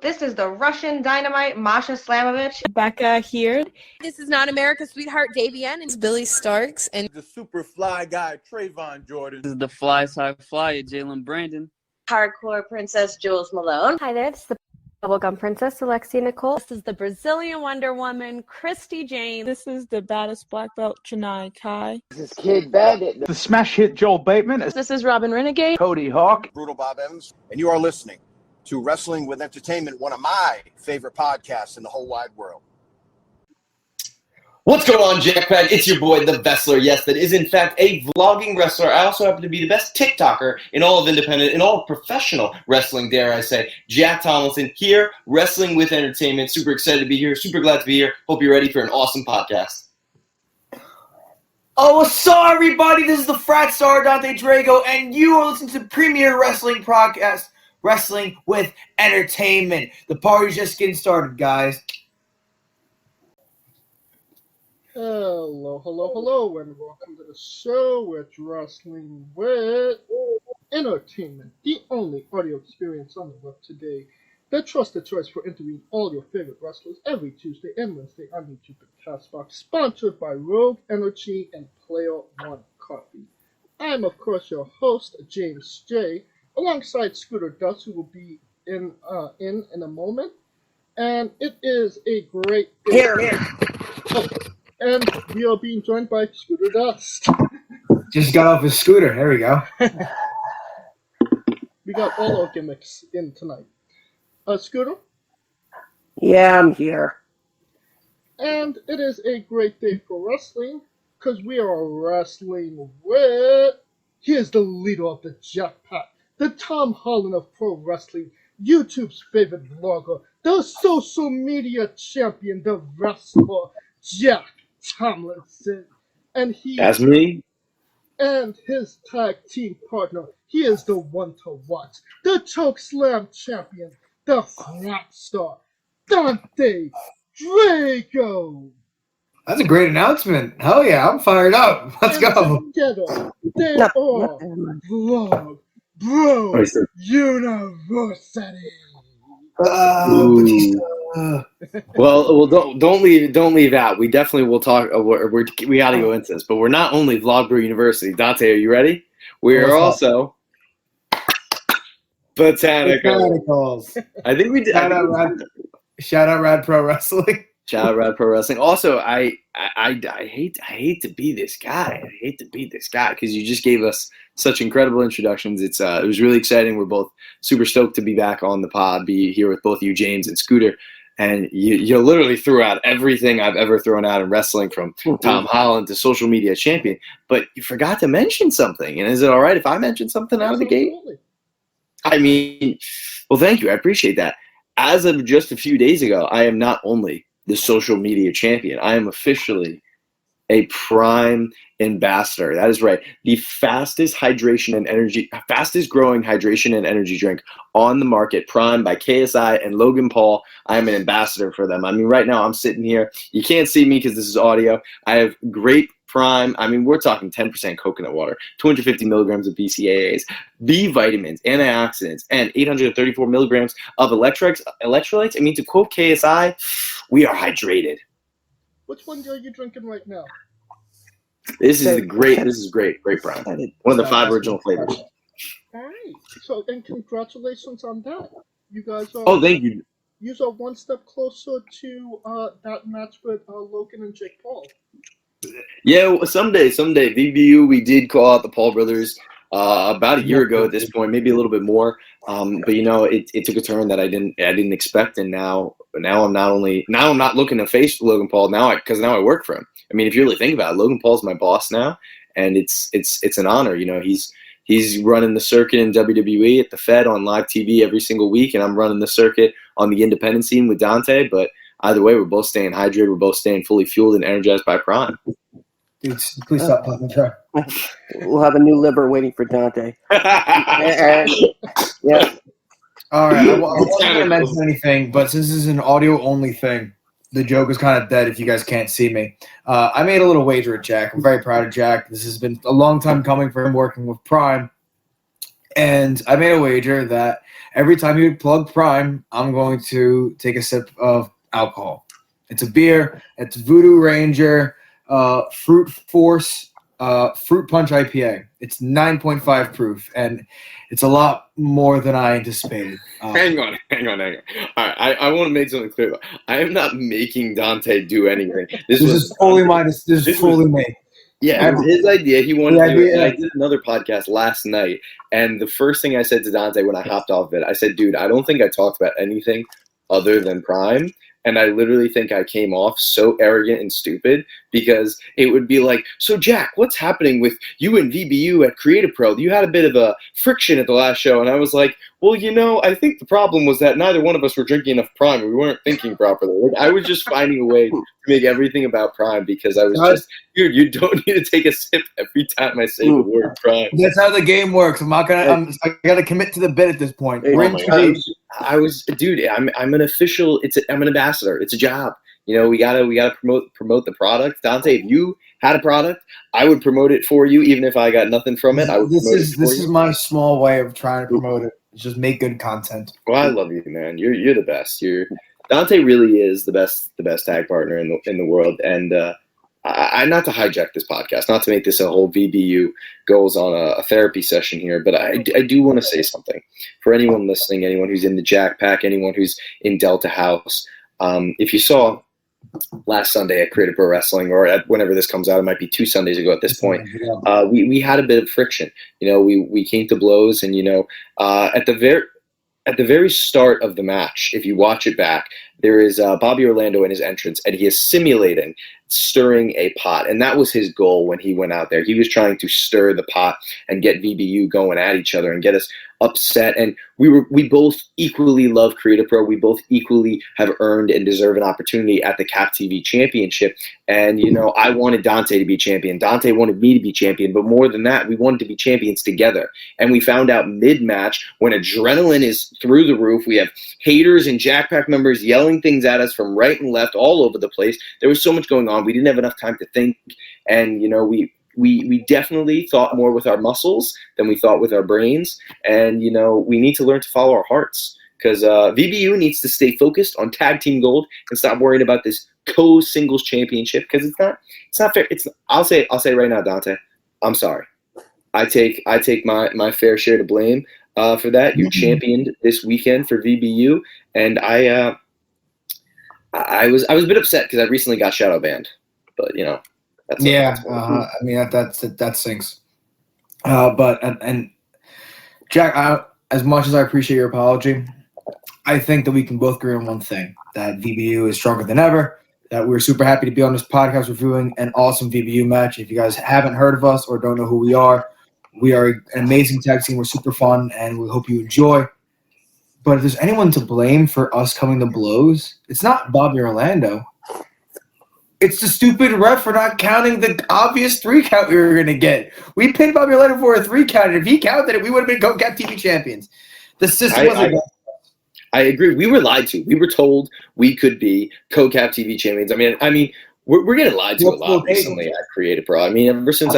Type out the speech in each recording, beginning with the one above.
This is the Russian Dynamite, Masha Slamovich. Becca here. This is not America's Sweetheart, Davian. And It's Billy Starks. And the super fly guy, Trayvon Jordan. This is the fly side flyer, Jalen Brandon. Hardcore Princess, Jules Malone. Hi there, this is the Bubblegum Princess, Alexia Nicole. This is the Brazilian Wonder Woman, Christy Jane. This is the baddest black belt, Chennai Kai. This is Kid Bandit. The smash hit Joel Bateman. This is Robin Renegade. Cody Hawk. Brutal Bob Evans. And you are listening to Wrestling with Entertainment, one of my favorite podcasts in the whole wide world. What's going on, Jackpad? It's your boy, the Vestler. Yes, that is in fact a vlogging wrestler. I also happen to be the best TikToker in all of independent, in all of professional wrestling, dare I say. Jack Tomlinson here, Wrestling with Entertainment. Super excited to be here. Super glad to be here. Hope you're ready for an awesome podcast. Oh, what's up, everybody? This is the Frat star, Dante Drago, and you are listening to the premier wrestling podcast, Wrestling with Entertainment. The party's just getting started, guys. Hello, and welcome to the show with Wrestling with Entertainment, the only audio experience on the web today. The trusted choice for interviewing all your favorite wrestlers every Tuesday and Wednesday on YouTube and Castbox, sponsored by Rogue Energy and Player One Coffee. I am, of course, your host, James J., alongside Scooter Dust, who will be in a moment, and it is a great day. Here. And we are being joined by Scooter Dust. Just got off his scooter. There we go. We got all our gimmicks in tonight. Scooter? Yeah, I'm here. And it is a great day for wrestling, because we are wrestling with... He is the leader of the Jackpot, the Tom Holland of pro wrestling, YouTube's favorite vlogger, the social media champion, the wrestler, Jack Tomlinson, and That's me. And his tag team partner, he is the one to watch, the choke slam champion, the Frat star, Dante Drago. That's a great announcement. Hell yeah, I'm fired up. Let's go. Together, they are Vlog Bro University. Well, don't leave out. We definitely will talk. We got to go into this, but we're not only Vlogbrew University. Dante, are you ready? We are also Botanicals. I think we did. Shout out Rad Pro Wrestling. Shout out Rad Pro Wrestling. Also, I hate to be this guy. I hate to be this guy because you just gave us such incredible introductions. It was really exciting. We're both super stoked to be back on the pod, be here with both you, James and Scooter. And you literally threw out everything I've ever thrown out in wrestling, from Tom Holland to social media champion. But you forgot to mention something. And is it all right if I mention something out of the gate? I mean, well, thank you. I appreciate that. As of just a few days ago, I am not only the social media champion, I am officially a Prime ambassador. That is right. The fastest growing hydration and energy drink on the market, Prime by KSI and Logan Paul. I am an ambassador for them. I mean, right now I'm sitting here. You can't see me because this is audio. I have great Prime. I mean, we're talking 10% coconut water, 250 milligrams of BCAAs, B vitamins, antioxidants, and 834 milligrams of electrolytes. I mean, to quote KSI, we are hydrated. Which one are you drinking right now? This is great Prime. One of the 5 original flavors. All right. So, and congratulations on that. You guys are. Oh, thank you. You are one step closer to that match with Logan and Jake Paul. Yeah, someday. VBU, we did call out the Paul brothers about a year ago at this point, maybe a little bit more. But you know, it took a turn that I didn't expect, and now I'm not looking to face Logan Paul because now I work for him. I mean, if you really think about it, Logan Paul's my boss now, and it's an honor. You know, he's running the circuit in WWE at the Fed on live TV every single week, and I'm running the circuit on the independent scene with Dante. But either way, we're both staying hydrated. We're both staying fully fueled and energized by Prime. Dude, please stop talking to her. We'll have a new liver waiting for Dante. Yeah. All right. I wasn't going to mention anything, but since this is an audio-only thing, the joke is kind of dead if you guys can't see me. I made a little wager with Jack. I'm very proud of Jack. This has been a long time coming for him working with Prime. And I made a wager that every time he would plug Prime, I'm going to take a sip of alcohol. It's a beer. It's Voodoo Ranger Fruit Force Fruit Punch IPA. It's 9.5 proof, and it's a lot more than I anticipated. Hang on. All right, I want to make something clear. I am not making Dante do anything. This is fully mine. This is fully me. Yeah, it was his idea. He wanted to do it. Yeah. I did another podcast last night, and the first thing I said to Dante when I hopped off of it, I said, dude, I don't think I talked about anything other than Prime. And I literally think I came off so arrogant and stupid because it would be like, so Jack, what's happening with you and VBU at Creative Pro? You had a bit of a friction at the last show. And I was like, well, I think the problem was that neither one of us were drinking enough Prime. We weren't thinking properly. Like, I was just finding a way to make everything about Prime because I was just, dude, you don't need to take a sip every time I say the word Prime. That's how the game works. I'm not gonna. I gotta commit to the bit at this point. I'm an official. I'm an ambassador. It's a job. We gotta promote the product. Dante, if you had a product, I would promote it for you, even if I got nothing from it. This is my small way of trying to promote it. Just make good content. Well, I love you, man. You're the best. Dante really is the best tag partner in the world. And I not to hijack this podcast, not to make this a whole VBU goes on a therapy session here, but I do want to say something for anyone listening, anyone who's in the Jack Pack, anyone who's in Delta House. If you saw last Sunday at Creative Pro Wrestling, or at whenever this comes out, it might be 2 Sundays ago at this point. We had a bit of friction. We came to blows, and at the very start of the match, if you watch it back, there is Bobby Orlando in his entrance, and he is simulating stirring a pot, and that was his goal when he went out there. He was trying to stir the pot and get VBU going at each other and get us upset. And we both equally love Creative Pro. We both equally have earned and deserve an opportunity at the Cap TV Championship. And I wanted Dante to be champion. Dante wanted me to be champion. But more than that, we wanted to be champions together. And we found out mid-match when adrenaline is through the roof. We have haters and Jackpack members yelling things at us from right and left all over the place. There was so much going on. We didn't have enough time to think. And we definitely thought more with our muscles than we thought with our brains. And, we need to learn to follow our hearts because VBU needs to stay focused on tag team gold and stop worrying about this co-singles championship because it's not fair. I'll say right now, Dante, I'm sorry. I take my fair share to blame for that. You championed this weekend for VBU, and I was a bit upset because I recently got shadow banned, but that's that sinks. But Jack, as much as I appreciate your apology, I think that we can both agree on one thing: that VBU is stronger than ever. That we're super happy to be on this podcast reviewing an awesome VBU match. If you guys haven't heard of us or don't know who we are an amazing tag team. We're super fun, and we hope you enjoy. But if there's anyone to blame for us coming to blows, it's not Bobby Orlando. It's the stupid ref for not counting the obvious 3 count we were going to get. We pinned Bobby Orlando for a 3 count, and if he counted it, we would have been Co-Cap TV champions. The system wasn't. I agree. We were lied to. We were told we could be Co-Cap TV champions. I mean, we're getting lied to a lot recently at Creative Pro. Ever since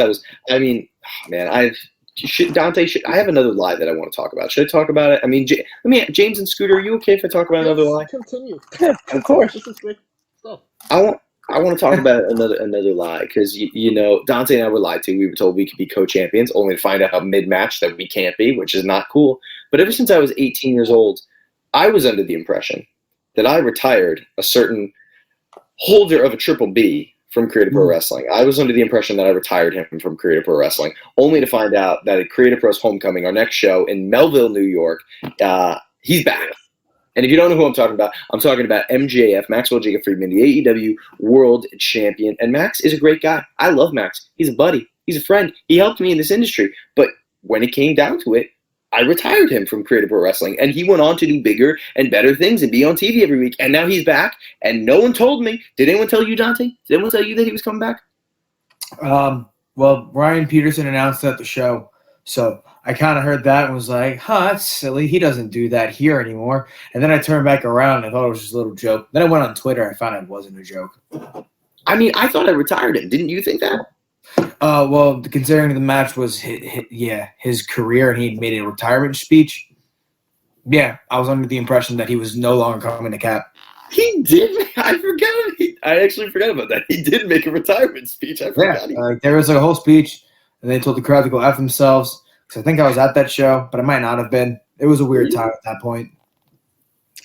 Dante, I have another lie that I want to talk about. Should I talk about it? James and Scooter, are you okay if I talk about another lie? Continue. Of course. This is great stuff. I want to talk about another lie because Dante and I were lied to. We were told we could be co-champions, only to find out mid-match that we can't be, which is not cool. But ever since I was 18 years old, I was under the impression that I retired a certain holder of a triple B from Creative Pro Wrestling. I was under the impression that I retired him from Creative Pro Wrestling, only to find out that at Creative Pro's Homecoming, our next show in Melville, New York, he's back. And if you don't know who I'm talking about MJF, Maxwell Jacob Friedman, the AEW World Champion. And Max is a great guy. I love Max. He's a buddy. He's a friend. He helped me in this industry. But when it came down to it, I retired him from Creative Pro Wrestling, and he went on to do bigger and better things and be on TV every week. And now he's back, and no one told me. Did anyone tell you, Dante? Did anyone tell you that he was coming back? Well, Ryan Peterson announced at the show, so I kind of heard that and was like, that's silly. He doesn't do that here anymore. And then I turned back around and I thought it was just a little joke. Then I went on Twitter. I found out it wasn't a joke. I thought I retired him. Didn't you think that? Well, considering the match was his career and he made a retirement speech, yeah, I was under the impression that he was no longer coming to Cap. He did. I forgot. I actually forgot about that. He did make a retirement speech. I forgot. There was a whole speech, and they told the crowd to go F themselves. So I think I was at that show, but I might not have been. It was a weird time at that point.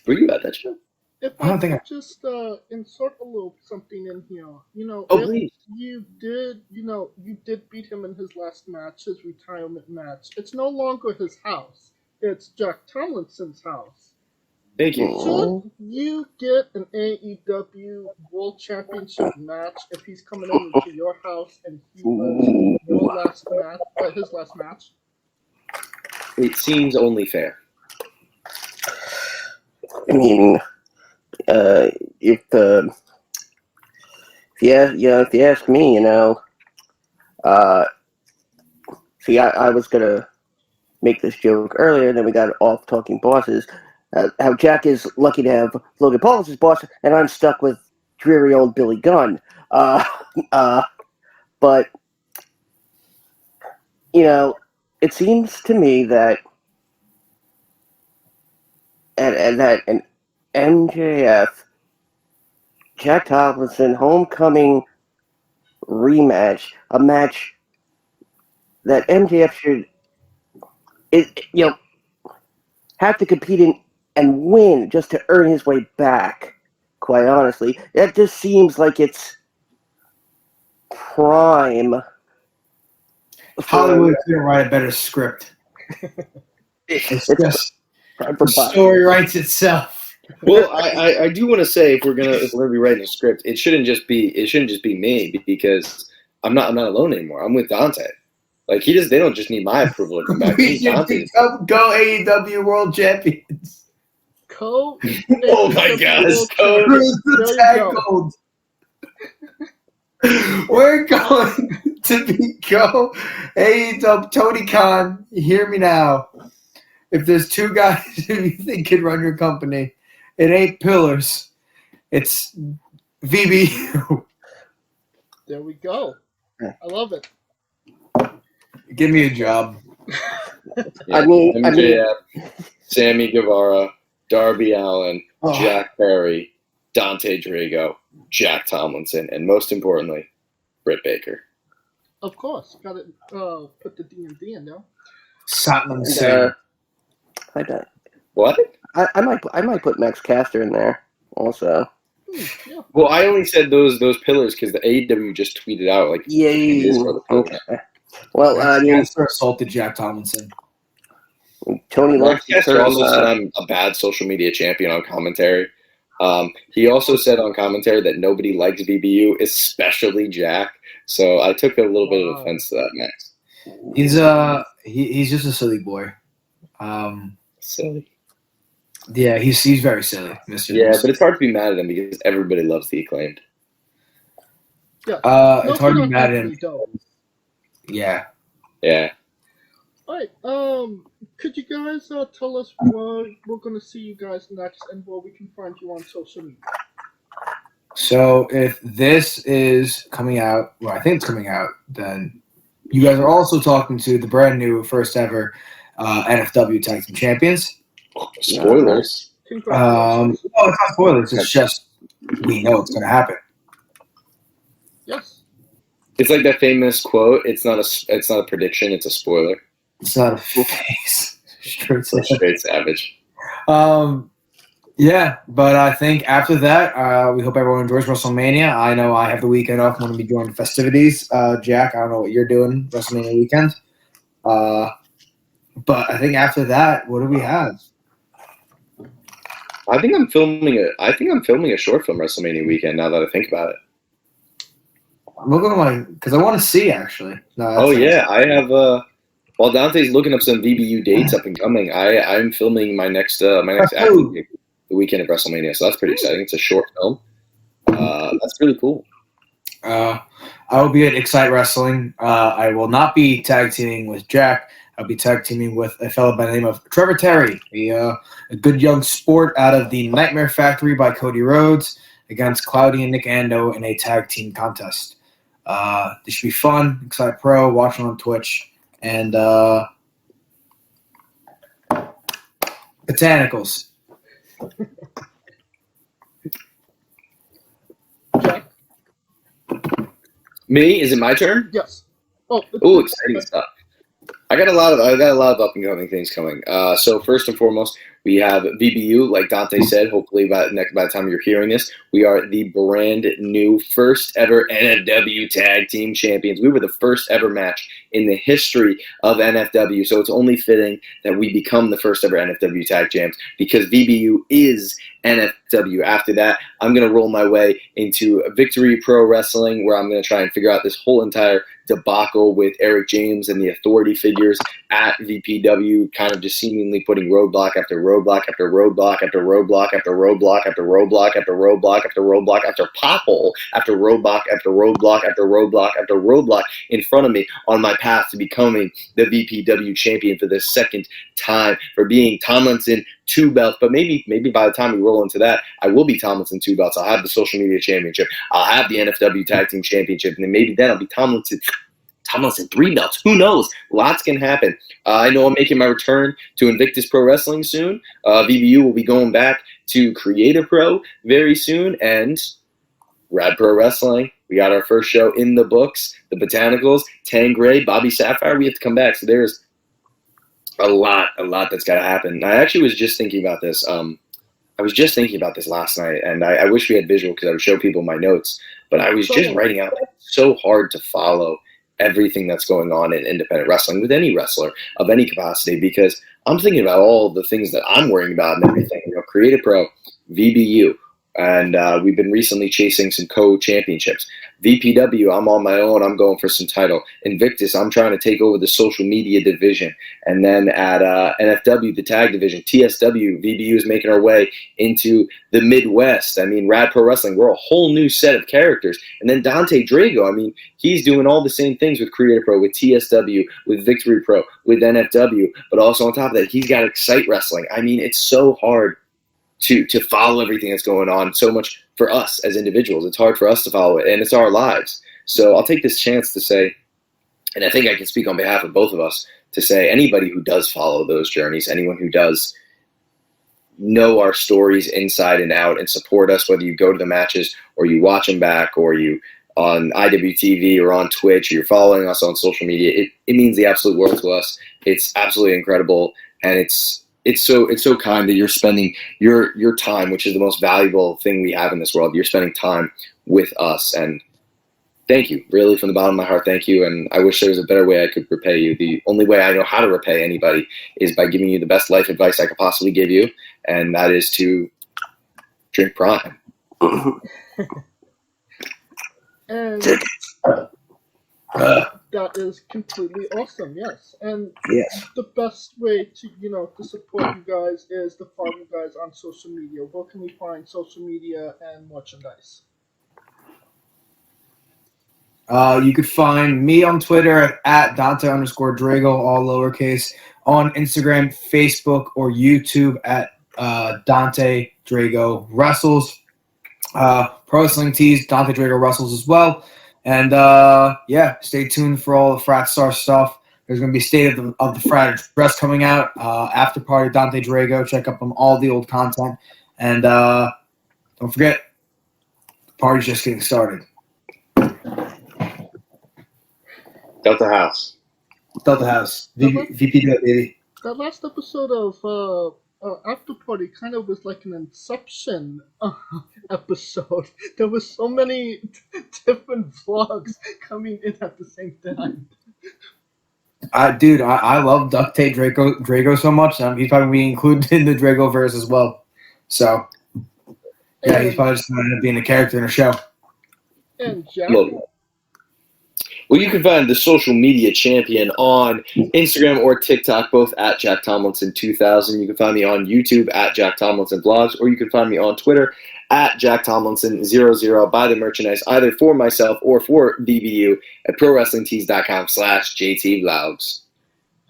Were you at that show? If I don't think could just insert a little something in here. Please. You did beat him in his last match, his retirement match. It's no longer his house. It's Jack Tomlinson's house. Thank you. Should you get an AEW World Championship match if he's coming into your house and he was his last match? It seems only fair. I mean, if you ask me, see, I was gonna make this joke earlier, then we got off talking bosses. How Jack is lucky to have Logan Paul as his boss, and I'm stuck with dreary old Billy Gunn. But it seems to me that an MJF Jack Tomlinson homecoming rematch, a match that MJF should have to compete in and win just to earn his way back. Quite honestly, that just seems like it's prime. Hollywood couldn't write a better script. It's just the story writes itself. Well, I do want to say if we're gonna be writing a script, it shouldn't just be me because I'm not alone anymore. I'm with Dante. Like they don't just need my approval to come back. We should go AEW World Champions. Oh my gosh! We're going to be AEW. Tony Khan, hear me now. If there's two guys who you think can run your company, it ain't pillars. It's VBU. There we go. I love it. Give me a job. MJF, Sammy Guevara, Darby Allin, Jack Perry, Dante Drago, Jack Tomlinson, and most importantly, Britt Baker. Of course, got to put the D&D in there. Satnam Singh. What? I might put Max Caster in there also. Yeah. Well, I only said those pillars because the AEW just tweeted out like Okay. Well, Caster assaulted Jack Tomlinson. Tony Max Caster also said I'm a bad social media champion on commentary. He also said on commentary that nobody likes BBU, especially Jack. So I took a little bit of offense to that, Max. He's just a silly boy. Silly. Yeah, he's very silly, Mr. Yeah, but it's hard to be mad at him because everybody loves the Acclaimed. Yeah. It's hard to be mad at him. Yeah. Yeah. All right. Could you guys tell us where we're going to see you guys next and where we can find you on social media? So if this is coming out, well, I think it's coming out, then you guys are also talking to the brand new first ever NFW Tag Team Champions. Spoilers. It's not spoilers. It's just we know it's going to happen. Yes. It's like that famous quote. It's not a prediction. It's a spoiler. It's not a face. Straight savage. Yeah, but I think after that, we hope everyone enjoys WrestleMania. I know I have the weekend off. I'm going to be doing the festivities. Jack, I don't know what you're doing WrestleMania weekend. But I think after that, what do we have? I think I'm filming a short film WrestleMania weekend. Now that I think about it. I'm looking at because I want to see actually. I have. While Dante's looking up some VBU dates up and coming, I'm filming my next acting gig the weekend of WrestleMania, so that's pretty exciting. It's a short film. That's really cool. I will be at Excite Wrestling. I will not be tag teaming with Jack. I'll be tag teaming with a fellow by the name of Trevor Terry, a good young sport out of the Nightmare Factory by Cody Rhodes against Cloudy and Nick Ando in a tag team contest. This should be fun. Excited Pro, watching on Twitch. And Botanicals. Me? Is it my turn? Yes. Oh, exciting stuff. I got a lot of up and coming things coming. So first and foremost, we have VBU, like Dante said. Hopefully by the time you're hearing this, we are the brand new first ever NFW Tag Team Champions. We were the first ever match in the history of NFW, so it's only fitting that we become the first ever NFW Tag Champs because VBU is NFW. After that, I'm going to roll my way into Victory Pro Wrestling, where I'm going to try and figure out this whole entire debacle with Eric James and the authority figures at VPW, kind of just seemingly putting roadblock after roadblock after roadblock after roadblock after roadblock after roadblock after roadblock after roadblock after pothole after roadblock after roadblock after roadblock after roadblock in front of me on my path to becoming the VPW champion for the second time, for being Tomlinson 2 belts. But maybe by the time we roll into that, I will be Tomlinson 2 belts. I'll have the social media championship. I'll have the NFW Tag Team Championship, and then maybe then I'll be Tomlinson 3 belts. Who knows? Lots can happen. I know I'm making my return to Invictus Pro Wrestling soon. VBU will be going back to Creative Pro very soon, and Rad Pro Wrestling. We got our first show in the books. The Botanicals, Tangray, Bobby Sapphire. We have to come back. So there's a lot that's got to happen. I actually was just thinking about this. I was just thinking about this last night, and I wish we had visual because I would show people my notes. But I was just writing out. It's so hard to follow everything that's going on in independent wrestling with any wrestler of any capacity, because I'm thinking about all the things that I'm worrying about and everything. Creative Pro, VBU, and we've been recently chasing some co-championships. VPW, I'm on my own. I'm going for some title. Invictus, I'm trying to take over the social media division. And then at NFW, the tag division, TSW, VBU is making our way into the Midwest. I mean, Rad Pro Wrestling, we're a whole new set of characters. And then Dante Drago, I mean, he's doing all the same things with Creative Pro, with TSW, with Victory Pro, with NFW. But also on top of that, he's got Excite Wrestling. I mean, it's so hard to follow everything that's going on, so much for us as individuals. It's hard for us to follow it, and it's our lives. So I'll take this chance to say, and I think I can speak on behalf of both of us, to say anybody who does follow those journeys, anyone who does know our stories inside and out and support us, whether you go to the matches or you watch them back or you on IWTV or on Twitch or you're following us on social media, it means the absolute world to us. It's absolutely incredible, and it's so kind that you're spending your time, which is the most valuable thing we have in this world. You're spending time with us, and thank you, really, from the bottom of my heart. Thank you, and I wish there was a better way I could repay you. The only way I know how to repay anybody is by giving you the best life advice I could possibly give you, and that is to drink Prime. And that is completely awesome, yes. And the best way to, to support you guys is to follow you guys on social media. Where can we find social media and merchandise? You could find me on Twitter at Dante_Drago, all lowercase. On Instagram, Facebook, or YouTube at Dante Drago Wrestles. Pro Wrestling Tees, Dante Drago Wrestles as well. And stay tuned for all the Frat Star stuff. There's going to be State of the Frat Dress coming out. After Party, Dante Drago. Check up on all the old content. And don't forget, the party's just getting started. Delta House. VP, baby. That last episode of After Party kind of was like an Inception episode. There was so many different vlogs coming in at the same time. I love Dante Drago so much. He's probably being included in the Dragoverse as well. So, yeah, he's probably just going to end up being a character in a show. And Jack. Well, you can find the social media champion on Instagram or TikTok, both at Jack Tomlinson 2000. You can find me on YouTube at Jack Tomlinson Vlogs, or you can find me on Twitter at Jack Tomlinson 00. Buy the merchandise either for myself or for VBU at ProWrestlingTees.com/JTVlogs.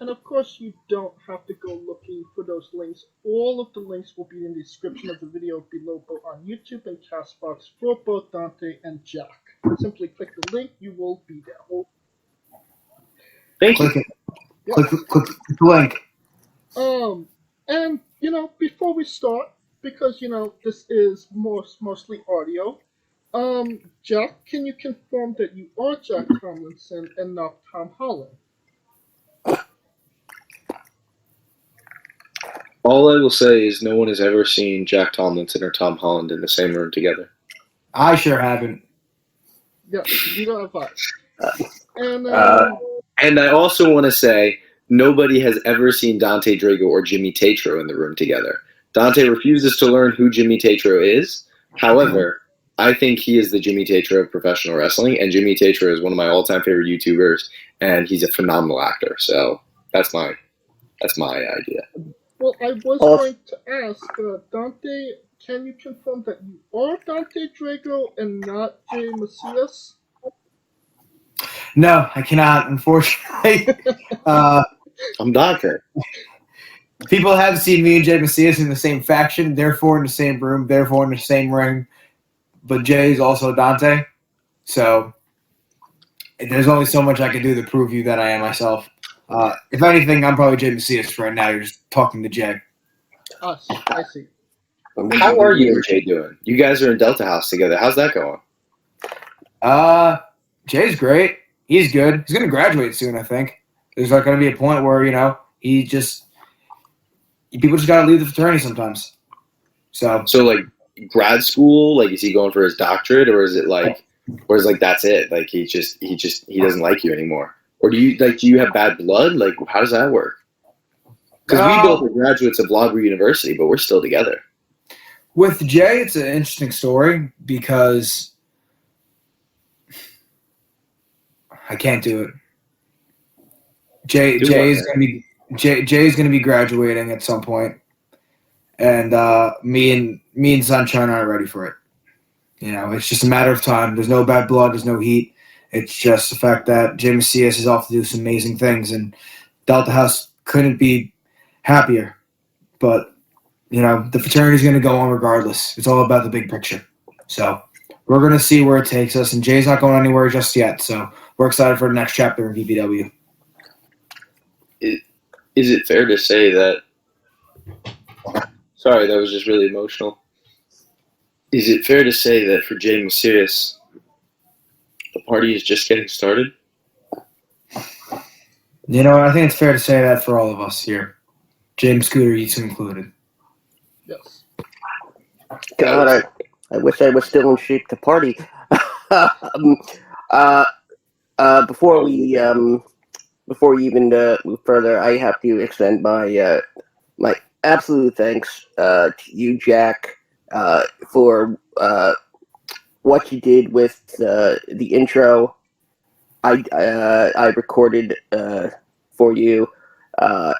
And of course, you don't have to go looking for those links. All of the links will be in the description of the video below, both on YouTube and Castbox for both Dante and Jack. Simply click the link. You will be there. Thank you. Click it. Yes. Click the link. And before we start, because this is mostly audio. Jack, can you confirm that you are Jack Tomlinson and not Tom Holland? All I will say is no one has ever seen Jack Tomlinson or Tom Holland in the same room together. I sure haven't. Yes, you don't have eyes. And I also want to say nobody has ever seen Dante Drago or Jimmy Tatro in the room together. Dante refuses to learn who Jimmy Tatro is. However, I think he is the Jimmy Tatro of professional wrestling, and Jimmy Tatro is one of my all-time favorite YouTubers, and he's a phenomenal actor. So that's my idea. Well, I was going to ask, Dante, can you confirm that you are Dante Drago and not Jay Macias? No, I cannot, unfortunately. I'm Dante. People have seen me and Jay Macias in the same faction, therefore in the same room, therefore in the same ring. But Jay is also Dante. So there's only so much I can do to prove you that I am myself. If anything, I'm probably Jay Macias right now. You're just talking to Jay. I see. How are you and Jay doing? You guys are in Delta House together. How's that going? Jay's great. He's good. He's going to graduate soon, I think. There's like going to be a point where, people just got to leave the fraternity sometimes. So like grad school, like is he going for his doctorate, or is it like, that's it? Like he doesn't like you anymore, or do you have bad blood? Like how does that work? Because we both are graduates of Vestler University, but we're still together. With Jay, it's an interesting story because I can't do it. Jay's going to be graduating at some point, and me and Sunshine aren't ready for it. It's just a matter of time. There's no bad blood. There's no heat. It's just the fact that Jay Macias is off to do some amazing things, and Delta House couldn't be happier. But the fraternity's going to go on regardless. It's all about the big picture. So we're going to see where it takes us, and Jay's not going anywhere just yet. So we're excited for the next chapter in VPW. Is it fair to say that – sorry, that was just really emotional. Is it fair to say that for Jay Macias, the party is just getting started? I think it's fair to say that for all of us here. James Scooter Eats included. Yes. God, I wish I was still in shape to party. Before we even move further, I have to extend my my absolute thanks to you, Jack, for what you did with the intro. I recorded for you. I'm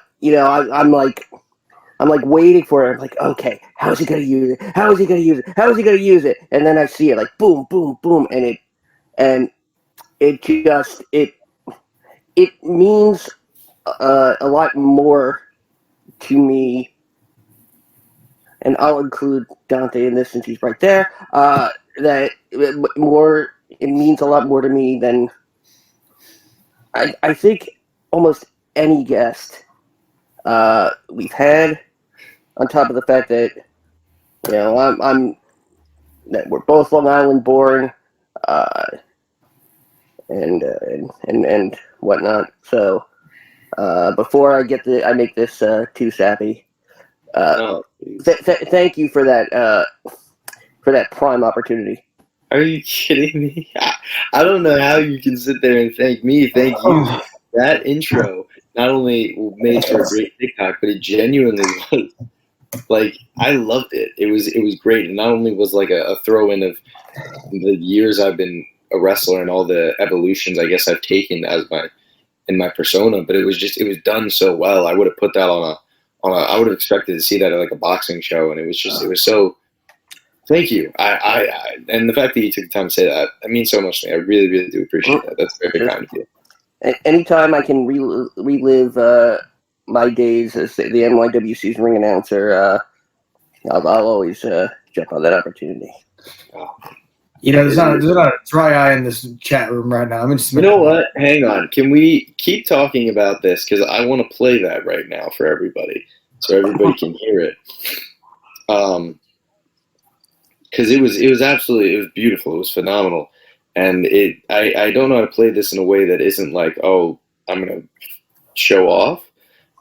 like waiting for it. I'm like, okay, how is he gonna use it? How is he gonna use it? How is he gonna use it? And then I see it like boom, boom, boom, and it means a lot more to me. And I'll include Dante in this since he's right there. It means a lot more to me than I think almost any guest we've had. On top of the fact that that we're both Long Island born, and whatnot. So before I make this too sappy. Thank you for that prime opportunity. Are you kidding me? I don't know how you can sit there and thank me. Thank you. That intro not only made for a great TikTok, but it genuinely was. Like, I loved it. It was great. It not only was like a throw-in of the years I've been a wrestler and all the evolutions I guess I've taken in my persona, but it was done so well. I would have put that I would have expected to see that at like a boxing show, and it was so. Thank you. I and the fact that you took the time to say that, means so much to me. I really, really do appreciate that. That's very kind of you. Anytime I can relive my days as the NYWC's ring announcer, I'll always jump on that opportunity. There's not a dry eye in this chat room right now. I'm just. You know what? Hang on. Can we keep talking about this? Because I want to play that right now for everybody, so everybody can hear it. Because it was beautiful. It was phenomenal, and I don't know how to play this in a way that isn't like, oh, I'm gonna show off.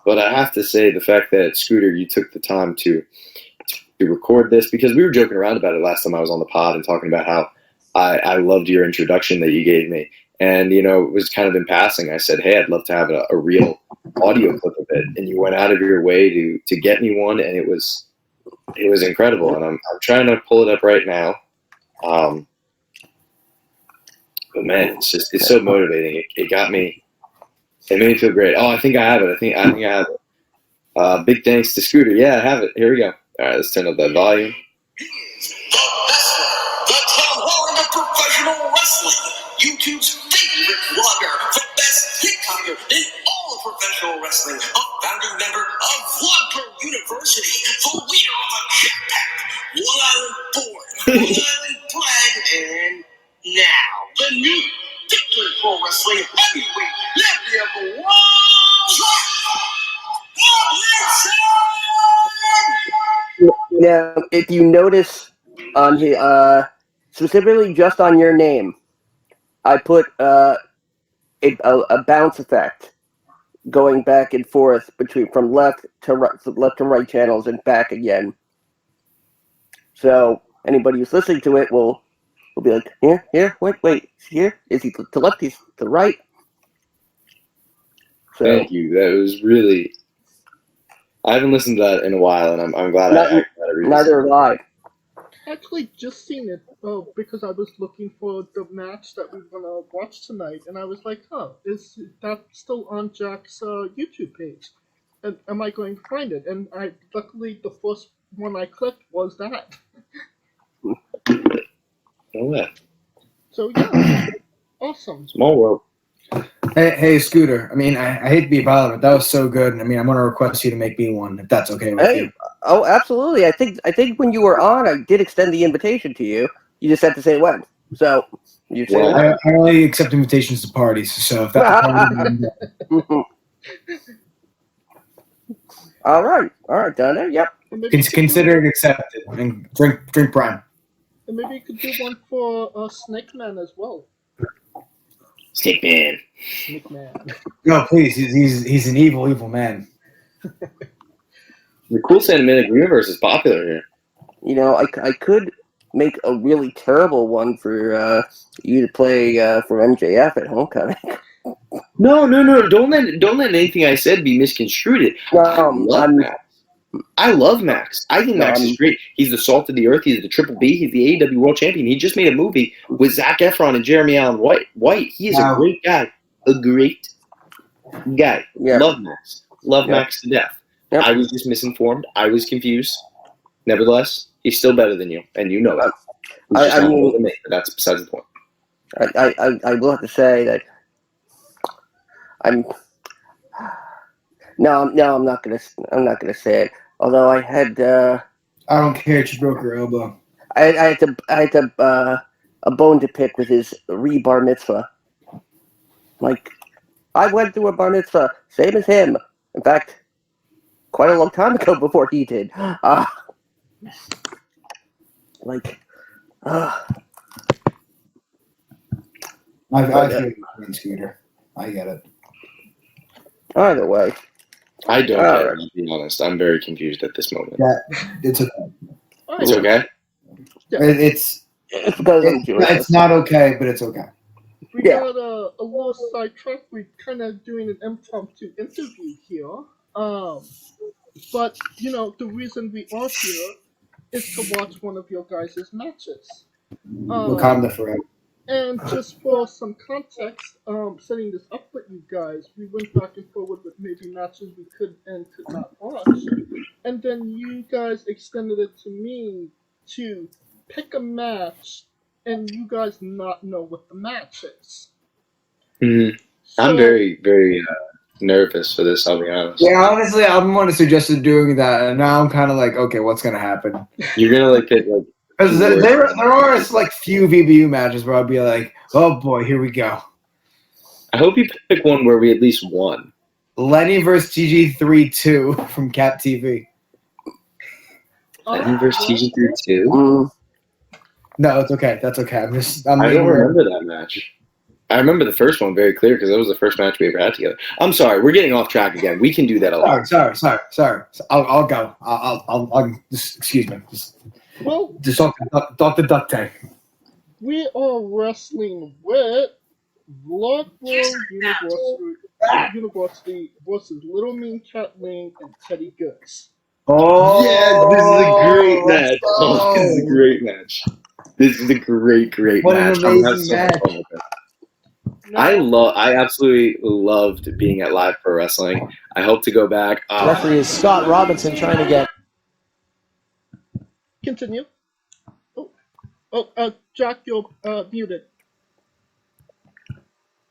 But I have to say the fact that Scooter, you took the time to record this, because we were joking around about it last time I was on the pod and talking about how I loved your introduction that you gave me. And, it was kind of in passing. I said, hey, I'd love to have a real audio clip of it. And you went out of your way to get me one, and it was incredible. And I'm trying to pull it up right now. But man, it's so motivating. It got me. It made me feel great. Oh, I think I have it. I think I have it. Big thanks to Scooter. Yeah, I have it. Here we go. All right, let's turn up that volume. The Tom Holland of professional wrestling, YouTube's favorite vlogger, the best TikToker in all of professional wrestling, a founding member of Vlogger University, the leader of the Jetpack, One Island born, One Island bred, and now the new Victory Pro Wrestling heavyweight champion of the world, Tomlinson! Now, if you notice on his, specifically just on your name, I put a bounce effect going back and forth from left to right channels and back again. So anybody who's listening to it will be like, here, wait, here? Is he to left? He's to right. So, thank you. That was really. I haven't listened to that in a while, and I'm glad I read it. Neither have I. Actually, just seen it because I was looking for the match that we were gonna watch tonight, and I was like, is that still on Jack's YouTube page? And am I going to find it? And luckily the first one I clicked was that. Oh yeah. So yeah, awesome. Small world. Hey, Scooter. I mean, I hate to be violent, but that was so good. I mean, I'm going to request you to make me one, if that's okay with you. Oh, absolutely. I think when you were on, I did extend the invitation to you. You just had to say when. So you said. Well, I only accept invitations to parties, so if that's a party, All right, Dante. Yep. Consider it accepted, and drink Prime. And maybe you could do one for Snake Man as well. Snake Man. No, please. He's an evil man. The cool cinematic universe is popular here. I could make a really terrible one for you to play for MJF at Homecoming. No. Don't let anything I said be misconstrued. I love Max. I think Max is great. He's the salt of the earth. He's the Triple B. He's the AEW World Champion. He just made a movie with Zac Efron and Jeremy Allen White. He is a great guy. A great guy. Yeah. Love Max. Love Max to death. Yep. I was just misinformed. I was confused. Nevertheless, he's still better than you, and you know that. I mean, but that's besides the point. I will have to say that I'm not gonna say it. Although I had I don't care. She broke her elbow. I had to a bone to pick with his bar mitzvah. Like, I went through a bar mitzvah, same as him. In fact, quite a long time ago before he did. I feel you, Scooter. I get it. Either way. I don't care, to be honest. I'm very confused at this moment. Yeah, it's okay. It's okay? It's not okay, but it's okay. We got a little sidetrack. We're kind of doing an impromptu interview here. But, the reason we are here is to watch one of your guys' matches. Wakanda forever. And just for some context, setting this up with you guys, we went back and forward with maybe matches we could and could not watch. And then you guys extended it to me to pick a match and you guys not know what the match is. Mm-hmm. So, I'm very, very nervous for this, I'll be honest. Yeah, honestly, I'm the one who suggested doing that, and now I'm kind of like, okay, what's going to happen? You're going to pick Because there are like few VBU matches where I'll be like, oh boy, here we go. I hope you pick one where we at least won. Lenny versus TG3-2 from Cap TV. Lenny versus TG3-2? No, it's okay. That's okay. I don't remember that match. I remember the first one very clear because that was the first match we ever had together. I'm sorry, we're getting off track again. We can do that a lot. Sorry. I'll go. I'll just excuse me. Just talk to Duck Tank. We are wrestling with Vlogler University versus Little Mean Cat Lane and Teddy Goodz. Oh, yes, this is a great match. Oh, this is a great match. This is a great what match. An amazing match. I absolutely loved being at Live Pro Wrestling. I hope to go back. Referee is Scott Robinson trying to get. Continue. Jack, you're muted.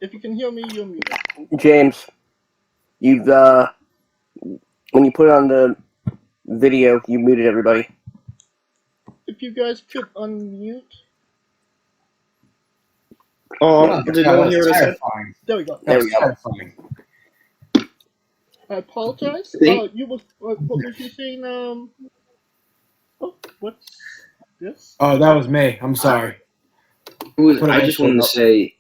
If you can hear me, you're muted. James, you've when you put it on the video, you muted everybody. If you guys could unmute. Oh, did no one hear what I said? There we go. There we go. I apologize. You was what was you saying? What's this? Oh, that was me. I'm sorry. I just wanted to say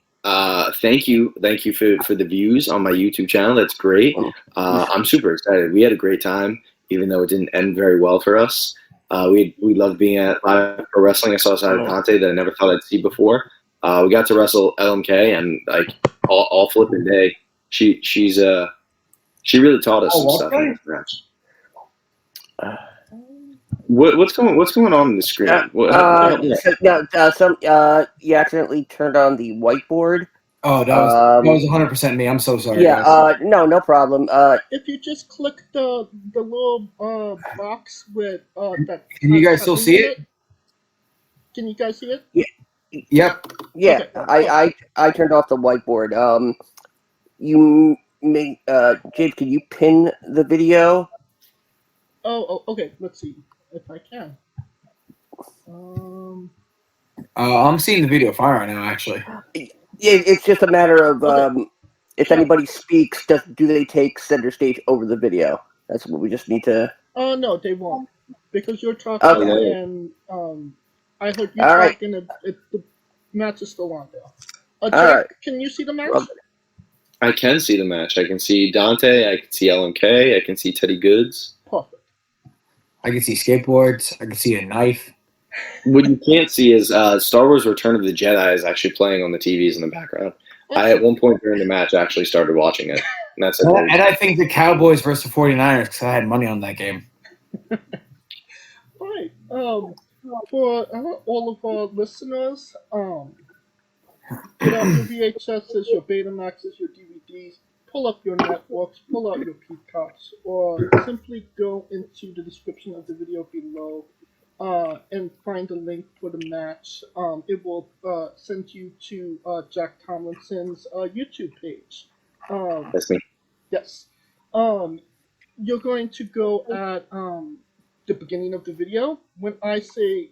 thank you for the views on my YouTube channel. That's great. I'm super excited. We had a great time, even though it didn't end very well for us. We loved being at Live Pro Wrestling. I saw a side of Dante that I never thought I'd see before. We got to wrestle LMK, and like all flipping day, she really taught us some stuff in this match. What's going on the screen? You accidentally turned on the whiteboard. Oh, that was 100% me. I'm so sorry. Yeah. Guys. No problem. If you just click the little box with that. Can you guys still see it? Can you guys see it? Yeah. Yep. Yeah. Okay. I turned off the whiteboard. You may James, can you pin the video? Oh, okay. Let's see if I can. I'm seeing the video fine right now, actually. It's just a matter of if anybody speaks, do they take center stage over the video? That's what we just need to. Oh no, they won't, because you're talking and I heard you talking. And the match is still on there. Jack, can you see the match? I can see the match. I can see Dante. I can see LMK. I can see Teddy Goodz. Perfect. I can see skateboards. I can see a knife. What you can't see is Star Wars Return of the Jedi is actually playing on the TVs in the background. I, at one point during the match, actually started watching it. And that's it. And I think the Cowboys versus the 49ers, because I had money on that game. Right. For all of our listeners, get out your VHSs, your Betamaxes, your DVDs, pull up your networks, pull out your Peacocks, or simply go into the description of the video below and find the link for the match. It will send you to Jack Tomlinson's YouTube page. That's me. Yes. You're going to go at the beginning of the video. When I say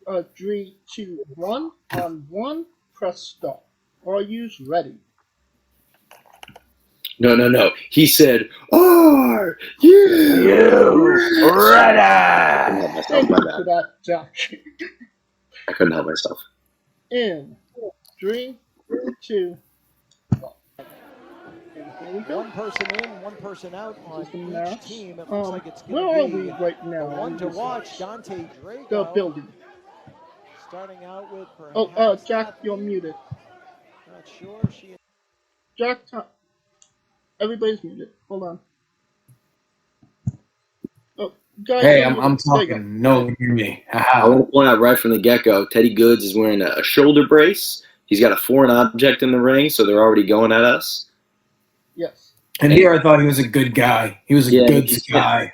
3, 2, 1, on 1, press start. Are you ready? No. He said, "Are you ready?" Thank you for that, Jack. I couldn't help myself. In 3, 2, 1. One person in, one person out on each team. It looks like it's where going are we right now? One to watch, Dante Drago. The building. Starting out with perhaps. Jack, you're muted. Not sure. Jack, everybody's muted. Hold on. Oh, guys. Hey, I'm talking. No one hear me. I want to point out right from the get-go, Teddy Goodz is wearing a shoulder brace. He's got a foreign object in the ring, so they're already going at us. Yes. And here I thought he was a good guy. He was a good guy.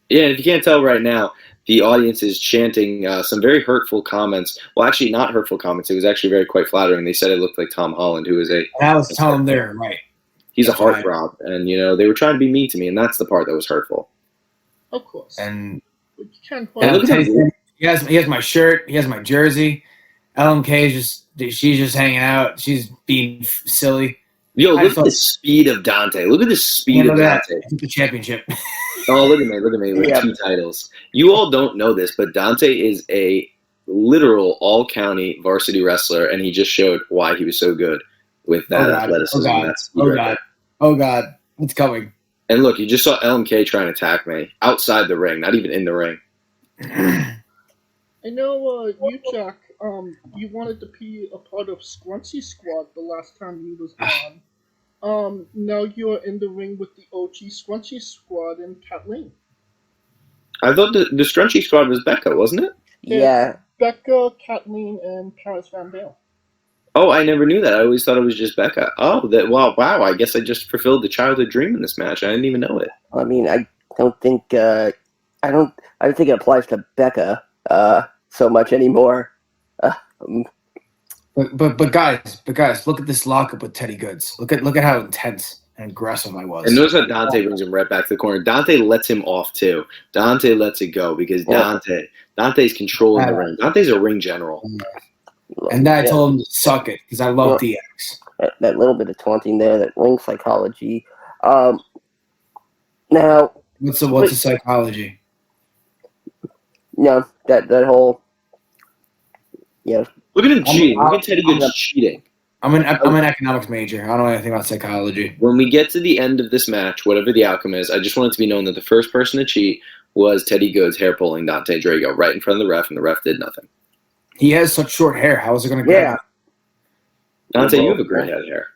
Yeah, if you can't tell right now, the audience is chanting some very hurtful comments. Well, actually, not hurtful comments. It was actually very quite flattering. They said it looked like Tom Holland, who is a... I was telling them there, right. He's a heartthrob. And, they were trying to be mean to me, and that's the part that was hurtful. Of course. And you can't He has my shirt. He has my jersey. LMK is she's just hanging out. She's being silly. Yo, look at the speed of Dante. Look at the speed of Dante. I took the championship. Oh, look at me with 2 titles. You all don't know this, but Dante is a literal all-county varsity wrestler, and he just showed why he was so good with that athleticism. Oh, God. It's coming. And look, you just saw LMK try and attack me outside the ring, not even in the ring. I know you, Jack, you wanted to be a part of Scrunchy Squad the last time you was on. Now you're in the ring with the OG Scrunchy Squad and Kathleen. I thought the Scrunchy Squad was Becca, wasn't it? Yeah. Becca, Kathleen, and Paris Van Dale. Oh, I never knew that. I always thought it was just Becca. Oh, wow! I guess I just fulfilled the childhood dream in this match. I didn't even know it. I mean, I don't think I don't think it applies to Becca so much anymore. But guys, look at this lockup with Teddy Goodz. Look at how intense and aggressive I was. And notice how Dante brings him right back to the corner. Dante lets him off too. Dante lets it go because Dante's controlling the ring. Dante's a ring general. And then I told him to suck it because I love DX. That little bit of taunting there, that ring psychology. Now, what's the psychology? No, that whole. Yeah. Look at him cheating. Look at Teddy Goodz cheating. I'm an economics major. I don't know anything about psychology. When we get to the end of this match, whatever the outcome is, I just want it to be known that the first person to cheat was Teddy Goodz hair pulling Dante Drago right in front of the ref, and the ref did nothing. He has such short hair. How is it going to get? Dante, you have a great head of hair.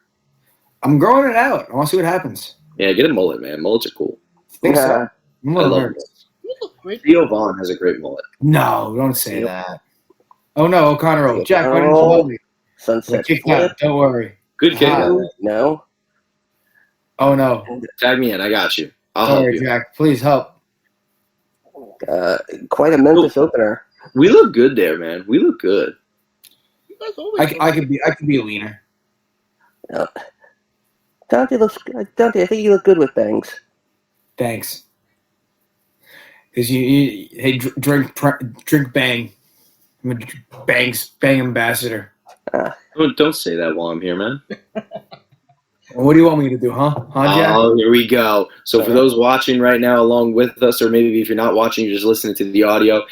I'm growing it out. I want to see what happens. Yeah, get a mullet, man. Mullets are cool. I think so. I'm I gonna love learn. mullets. Theo Vaughn has a great mullet. No, don't say that. Oh no, O'Connor. Jack, why didn't you love me? Sunset. Don't worry. Good kick. No. Oh no. Tag me in. I got you. I'll Don't help worry, you. Jack. Please help. Quite a Memphis opener. We look good there, man. We look good. I could be a leaner. Dante, I think you look good with bangs. Thanks. Because hey, drink bang. I'm a bang ambassador. Don't say that while I'm here, man. What do you want me to do, huh? Jack? Oh, here we go. So for those watching right now along with us, or maybe if you're not watching, you're just listening to the audio,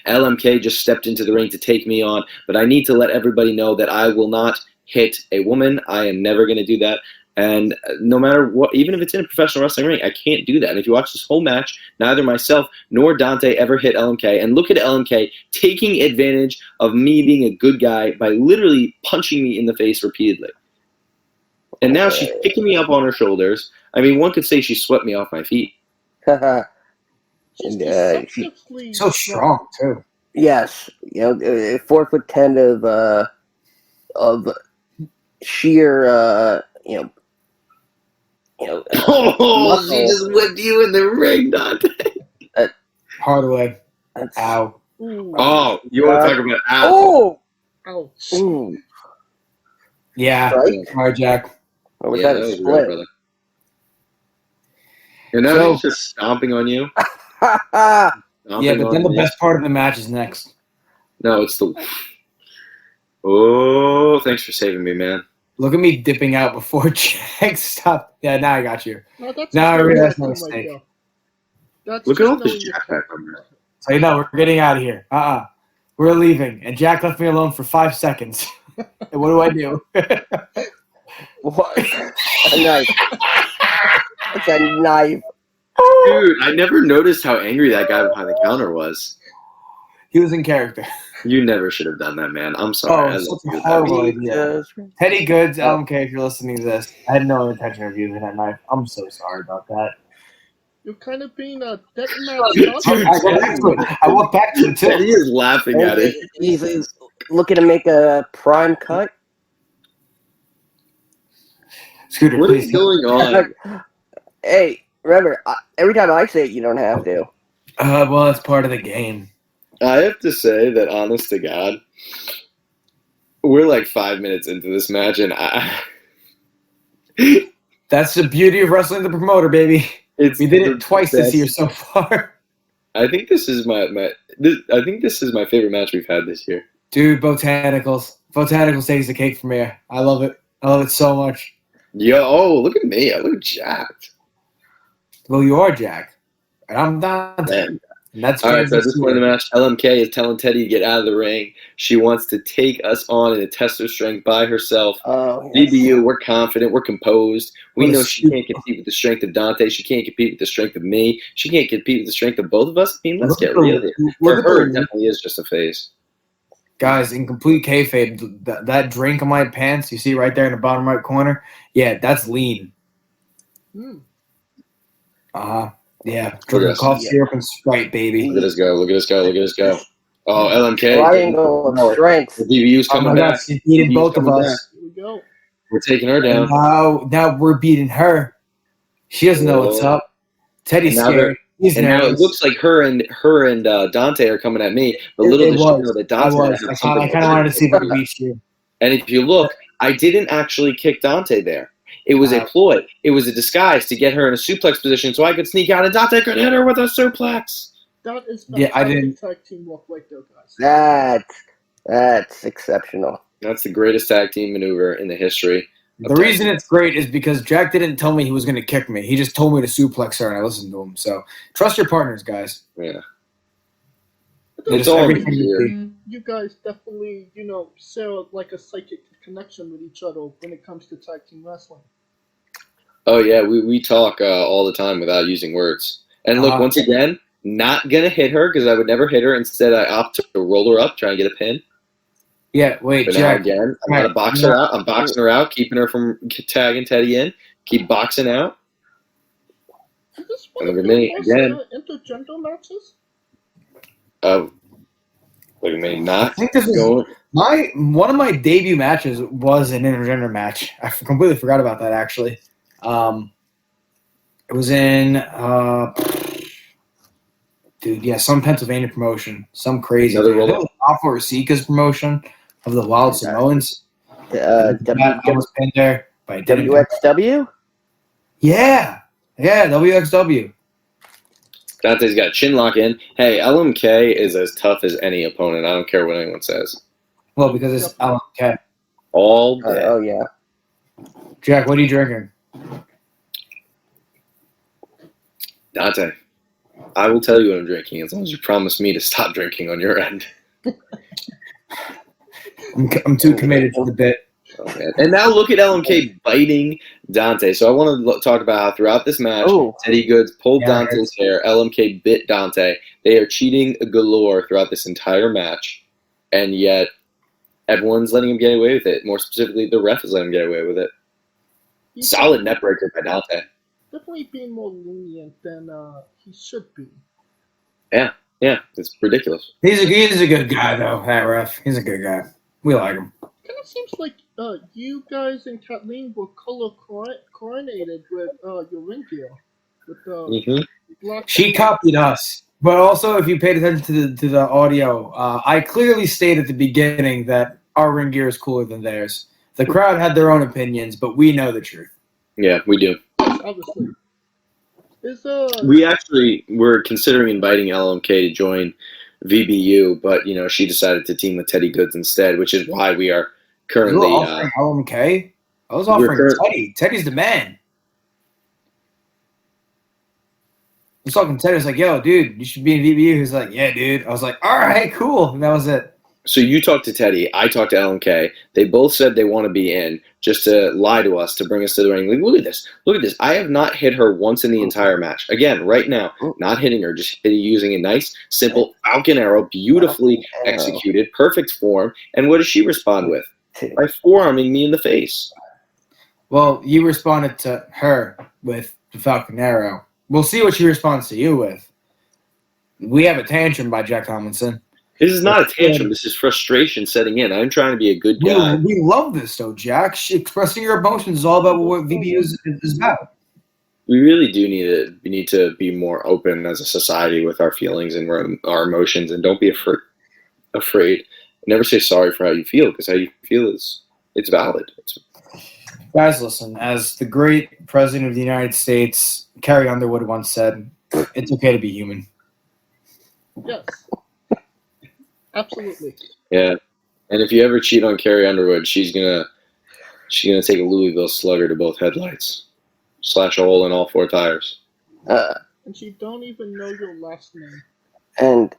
LMK just stepped into the ring to take me on, but I need to let everybody know that I will not hit a woman. I am never going to do that. And no matter what, even if it's in a professional wrestling ring, I can't do that. And if you watch this whole match, neither myself nor Dante ever hit LMK. And look at LMK taking advantage of me being a good guy by literally punching me in the face repeatedly. And now she's picking me up on her shoulders. I mean, one could say she swept me off my feet. She's so strong too. Yes, 4'10" of sheer Oh, she just whipped you in the ring, Dante. Hard way. Ow. Oh, you want to talk about ow? Oh! Ouch. Yeah. Right? All right, Jack. Or was Yeah, that a was split? real, brother. And now he's just stomping on you. Yeah, but then the best part of the match is next. No, it's the... Oh, thanks for saving me, man. Look at me dipping out before Jack stopped. Yeah, now I got you. No, that's Now I not realize my nothing mistake. like that. Look at all this Jack Jack on there. So we're getting out of here. We're leaving. And Jack left me alone for 5 seconds. And what do I do? What? A knife. It's a knife. Dude, I never noticed how angry that guy behind the counter was. He was in character. You never should have done that, man. I'm sorry. I Oh, love such a you. horrible idea. Teddy Goodz, LMK, if you're listening to this, I had no intention of using that knife. I'm so sorry about that. You're kind of being a dead I went back to it too. Teddy is laughing at it. He's looking to make a prime cut. Scooter, what please. is going on? Hey, remember, every time I say it, you don't have to. Well, it's part of the game. I have to say that, honest to God, we're like 5 minutes into this match, and That's the beauty of wrestling the promoter, baby. We did it twice this year so far. I think this is my favorite match we've had this year. Dude, Botanicals. Botanicals takes the cake for me. I love it. I love it so much. Yo, look at me. I look jacked. Well, you are Jack. And I'm Dante. And that's all right, so at this point in the match, LMK is telling Teddy to get out of the ring. She wants to take us on and test her strength by herself. VBU, we're confident. We're composed. We know she can't compete with the strength of Dante. She can't compete with the strength of me. She can't compete with the strength of both of us. I mean, let's get real here. For her, it definitely is just a phase. Guys, in complete kayfabe, that drink on my pants, you see right there in the bottom right corner? Yeah, that's lean. Yeah, drinking cough syrup and Sprite, baby. Look at us go. Look at us go. Look at us go. Oh, LMK. Triangle of strength. The DVU's coming back. She's beating both of us. Here we go. We're taking her down. Now we're beating her. She doesn't know what's up. Teddy's scared. He's and now it looks like her and Dante are coming at me. But little does she know that Dante. I kind of wanted to see if I could beat you. And if you look, I didn't actually kick Dante there. It was a ploy. It was a disguise to get her in a suplex position so I could sneak out and Dante could hit her with a suplex. That is I didn't. tag team walk right there, guys. That's exceptional. That's the greatest tag team maneuver in the history. The reason it's great is because Jack didn't tell me he was going to kick me. He just told me to suplex her, and I listened to him. So trust your partners, guys. Yeah. It's all everything you guys definitely, share like a psychic connection with each other when it comes to tag team wrestling. Oh, yeah. We talk all the time without using words. And look, once again, not going to hit her because I would never hit her. Instead, I opt to roll her up, try and get a pin. Yeah, wait, but Jack. Now again, I'm going to box her out. I'm boxing her out, keeping her from tagging Teddy in. Keep boxing out. Look at me again. Intergender matches? Look at me not. I think this is one of my debut matches was an intergender match. I completely forgot about that actually. It was in some Pennsylvania promotion, some crazy. Alpha Rasica's promotion of the Wild Samoans. I was pinned there by WXW. Yeah, WXW. Dante's got chin lock in. Hey, LMK is as tough as any opponent. I don't care what anyone says. Well, because it's LMK. All day. Oh, yeah. Jack, what are you drinking? Dante, I will tell you what I'm drinking as long as you promise me to stop drinking on your end. I'm too committed to the bit. Oh, man. And now look at LMK biting Dante. So I want to talk about how throughout this match, Teddy Goodz pulled Dante's hair. LMK bit Dante. They are cheating galore throughout this entire match. And yet, everyone's letting him get away with it. More specifically, the ref is letting him get away with it. Solid net breaker by Dante. Definitely being more lenient than he should be. Yeah, it's ridiculous. He's a good guy, though, that ref. He's a good guy. We like him. Kind of seems like you guys and Kathleen were color coordinated with your ring gear. With black. She copied us. But also, if you paid attention to the audio, I clearly stated at the beginning that our ring gear is cooler than theirs. The crowd had their own opinions, but we know the truth. Yeah, we do. Obviously. We actually were considering inviting LMK to join VBU, but she decided to team with Teddy Goodz instead, which is why we are currently. You were offering LMK? I was offering Teddy. Teddy's the man. I was talking to Teddy. I was like, "Yo, dude, you should be in VBU." He was like, "Yeah, dude." I was like, "All right, cool." And that was it. So you talked to Teddy, I talked to LMK. They both said they want to be in just to lie to us, to bring us to the ring. Like, look at this. I have not hit her once in the entire match. Again, right now, not hitting her, just using a nice, simple Falcon Arrow, beautifully executed, perfect form. And what does she respond with? By forearming me in the face. Well, you responded to her with the Falcon Arrow. We'll see what she responds to you with. We have a tantrum by Jack Tomlinson. This is not a tantrum. This is frustration setting in. I'm trying to be a good guy. We love this, though, Jack. Expressing your emotions is all about what VBU is about. We really do need to be more open as a society with our feelings and our emotions, and don't be afraid. Never say sorry for how you feel, because how you feel it's valid. Guys, listen. As the great President of the United States, Carrie Underwood, once said, "It's okay to be human." Yes. Absolutely. Yeah. And if you ever cheat on Carrie Underwood, she's gonna take a Louisville Slugger to both headlights, slash a hole in all 4 tires. And she don't even know your last name. And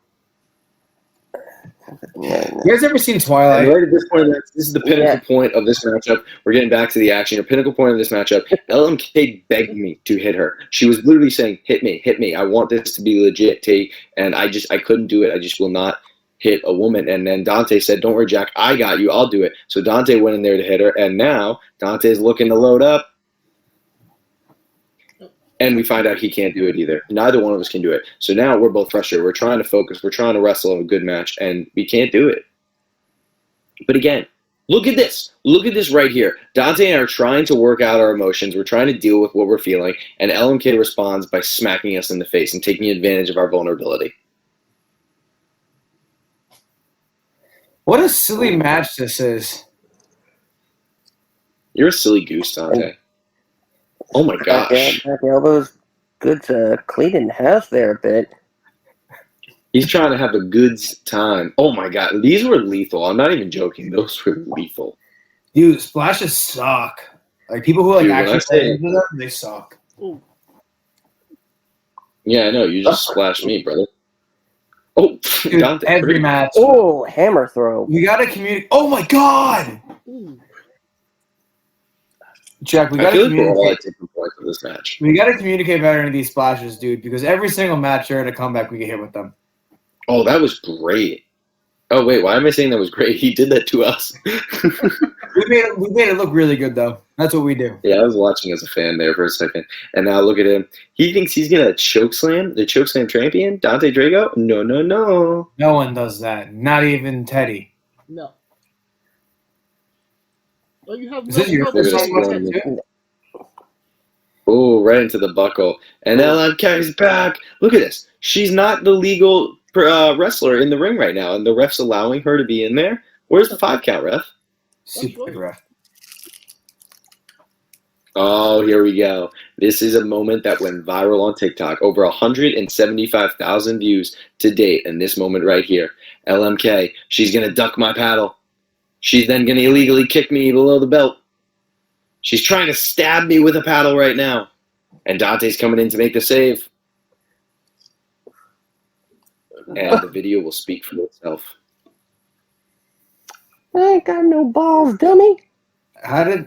You guys ever seen Twilight? And right at this point, this is the pinnacle point of this matchup. We're getting back to the action. Your pinnacle point of this matchup. LMK begged me to hit her. She was literally saying, "Hit me, hit me. I want this to be legit, T." And I couldn't do it. I just will not hit a woman. And then Dante said, "Don't worry, Jack. I got you. I'll do it." So Dante went in there to hit her, and now Dante's looking to load up. And we find out he can't do it either. Neither one of us can do it. So now we're both frustrated. We're trying to focus. We're trying to wrestle a good match, and we can't do it. But again, look at this. Look at this right here. Dante and I are trying to work out our emotions. We're trying to deal with what we're feeling, and LMK responds by smacking us in the face and taking advantage of our vulnerability. What a silly match this is. You're a silly goose, Dante. Oh my gosh. Back elbows. Goodz cleaning house there a bit. He's trying to have a Goodz time. Oh my god. These were lethal. I'm not even joking. Those were lethal. Dude, splashes suck. Like, people who actually play into them, they suck. Ooh. Yeah, I know. You just splashed me, brother. Oh, dude, Dante. Every match. Oh, hammer throw. We gotta communicate. Oh my god! Ooh. Jack, we I gotta feel like we're all communicate. at different points of this match. We gotta communicate better in these splashes, dude, because every single match during a comeback we get hit with them. Oh, that was great. Oh, wait, why am I saying that was great? He did that to us. We made it look really good, though. That's what we do. Yeah, I was watching as a fan there for a second. And now look at him. He thinks he's going to chokeslam the chokeslam champion, Dante Drago? No, no, no. No one does that. Not even Teddy. No. Oh, you have Is this your first time watching it, too? Oh, right into the buckle. And LMK's back. Look at this. She's not the legal wrestler in the ring right now, and the ref's allowing her to be in there. Where's the 5 count, ref? Super ref. Oh, here we go. This is a moment that went viral on TikTok. Over 175,000 views to date in this moment right here. LMK, she's going to duck my paddle. She's then going to illegally kick me below the belt. She's trying to stab me with a paddle right now. And Dante's coming in to make the save. And the video will speak for itself. I ain't got no balls, dummy. I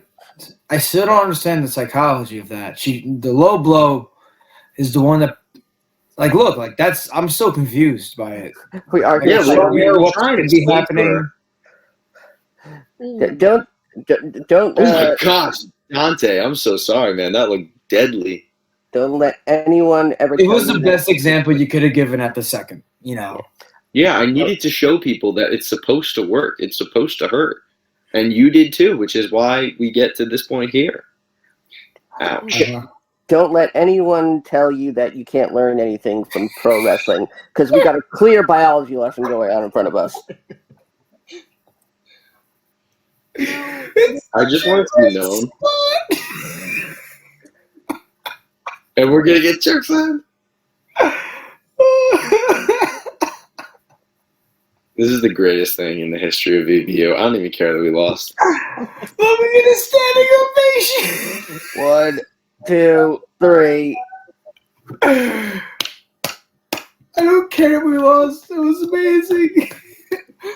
still don't understand the psychology of that. The low blow is the one that, look, that's, I'm so confused by it. We are what's going to be happening. Don't. Oh my gosh, Dante! I'm so sorry, man. That looked deadly. Don't let anyone ever. It was the best example you could have given at the second. Yeah, I needed to show people that it's supposed to work. It's supposed to hurt, and you did too, which is why we get to this point here. Ouch. Don't let anyone tell you that you can't learn anything from pro wrestling, because we got a clear biology lesson going on in front of us. I just want it to be known. And we're going to get chokeslammed. This is the greatest thing in the history of VBO. I don't even care that we lost. Let me get a standing ovation. 1, 2, 3. I don't care if we lost. It was amazing.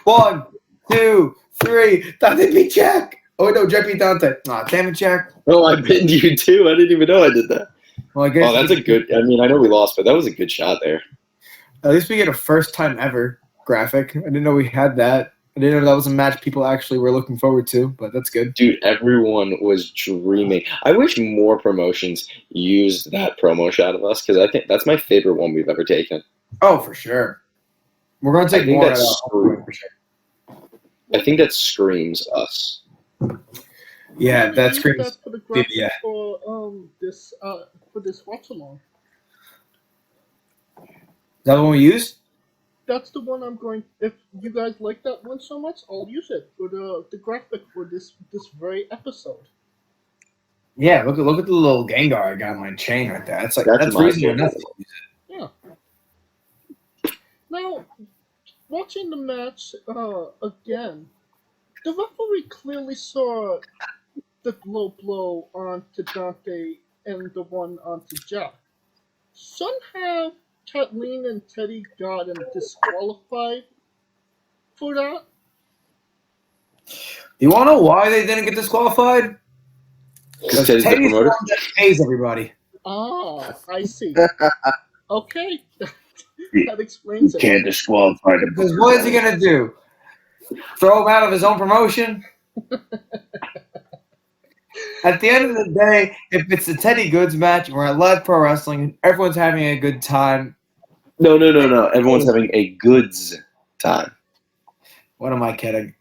1, 2, 3. Dante beat Jack. Oh, no, Jack beat Dante. Aw, damn it, Jack. Oh, I pinned you too. I didn't even know I did that. Well, I guess oh, that's a good. I mean, I know we lost, but that was a good shot there. At least we get a first time ever graphic. I didn't know we had that. I didn't know that was a match people actually were looking forward to, but that's good. Dude, everyone was dreaming. I wish more promotions used that promo shot of us, because I think that's my favorite one we've ever taken. Oh, for sure. We're going to take more of that. For sure. I think that screams us. Yeah, that screams. For the graphic Yeah. For this watch along. Is that the one we use? That's the one I'm going. If you guys like that one so much, I'll use it for the graphic for this very episode. Yeah, look at the little Gengar I got on my chain right there. That's my reason favorite. enough to use it. Yeah. Now, watching the match again, the referee clearly saw the low blow onto Dante and the one onto Jack. Somehow, Kathleen and Teddy got him disqualified for that. You want to know why they didn't get disqualified? Because Teddy's the Teddy's the promoter? one that pays everybody. Ah, I see. Okay, You that explains it. can't disqualify the Because what is he going to do? Throw him out of his own promotion? At the end of the day, if it's the Teddy Goodz match, we're at Live Pro Wrestling, and everyone's having a good time. No. Everyone's having a Goodz time. What am I kidding?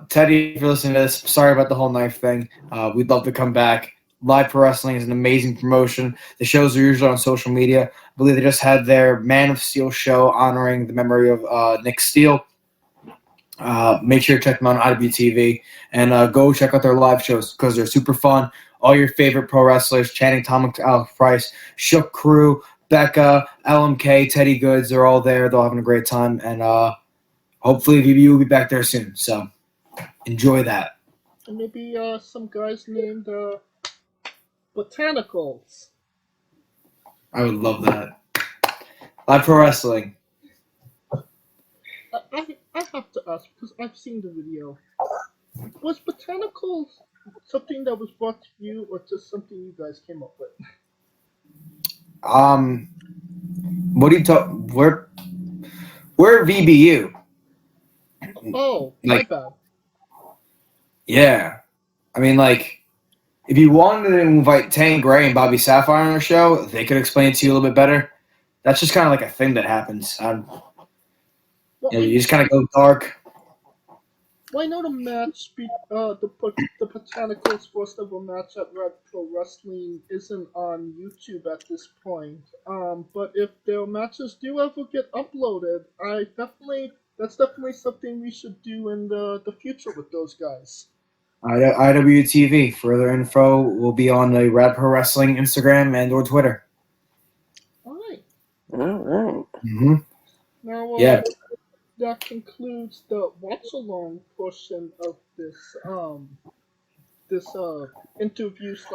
Teddy, if you're listening to this, sorry about the whole knife thing. We'd love to come back. Live Pro Wrestling is an amazing promotion. The shows are usually on social media. I believe they just had their Man of Steel show honoring the memory of Nick Steele. Make sure to check them out on IWTV and go check out their live shows because they're super fun. All your favorite pro wrestlers, Channing Tom, Alex Price, Shook Crew, Becca, LMK, Teddy Goodz, they're all there. They're all having a great time. And hopefully VBU will be back there soon. So enjoy that. And maybe some guys named Botanicals. I would love that. Live Pro Wrestling. I have to ask because I've seen the video. Was Botanicals something that was brought to you, or just something you guys came up with? What do you talk? We're VBU. Oh, Like- my bad. Yeah, I mean, like, if you wanted to invite Tang Gray and Bobby Sapphire on the show, they could explain it to you a little bit better. That's just kind of like a thing that happens. You just kind of go dark. Well, I know the match, the Botanicals first ever match at Red Pro Wrestling isn't on YouTube at this point. But if their matches do ever get uploaded, that's definitely something we should do in the future with those guys. IWTV. Further info will be on the Red Pro Wrestling Instagram and or Twitter. All right. Mm-hmm. Now, Yeah. that concludes the watch-along portion of this interview /